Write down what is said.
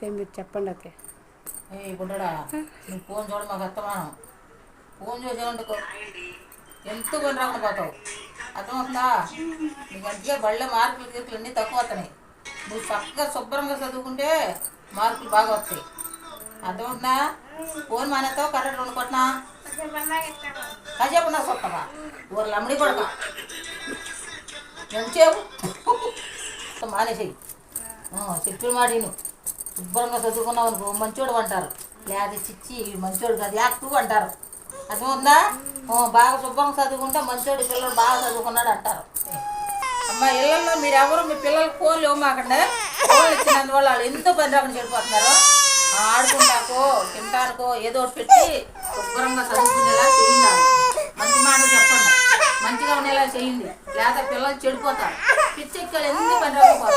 మీరు చెప్పండి అతే. ఏ గుడ్డడా, నువ్వు ఫోన్ చూడ మాకు అత్తమానం. ఫోన్ చూసేవంటుకో ఎంత పని రాకుండా పోతావు. అర్థమవుతుందా? నీకు అందుకే బళ్ళే మార్కులు గీర్కులు అన్నీ తక్కువ వస్తున్నాయి. నువ్వు చక్కగా శుభ్రంగా చదువుకుంటే మార్కులు బాగా వస్తాయి. అర్థమవుతుందా? ఫోన్ మానేస్తావు, కరెక్ట్ రెండు కొట్టినా కాసేపు ఉన్నా చూస్తావా ఊర్లు అమ్మడి కొడక ఎంతసేపు మానేసేయి. చెప్పిన మాట విను. శుభ్రంగా చదువుకున్నావు అనుకో మంచోడు అంటారు. లేదా చిచ్చి మంచోడు కాదు యాక్టివ్ అంటారు. అర్థమవుతుందా? బాగా శుభ్రంగా చదువుకుంటే మంచోడు పిల్లలు బాగా చదువుకున్నాడు అంటారు. అమ్మ ఇళ్ళల్లో మీరు ఎవరు మీ పిల్లలకు ఫోన్లు ఇవ్వమాకండి. ఫోన్లు ఇచ్చినందువల్ల వాళ్ళు ఎంతో పని రాకుండా చెడిపోతున్నారు. ఆడుకుంటాకో తింటానుకో ఏదో ఒకటి పెట్టి శుభ్రంగా చదువుకునేలా చేయండి. మంచి మాటలు చెప్పండి, మంచిగా ఉండేలా చేయండి. లేదా పిల్లలు చెడిపోతారు. పిచ్చెక్కలు ఎందుకు పని రాకపోతారు.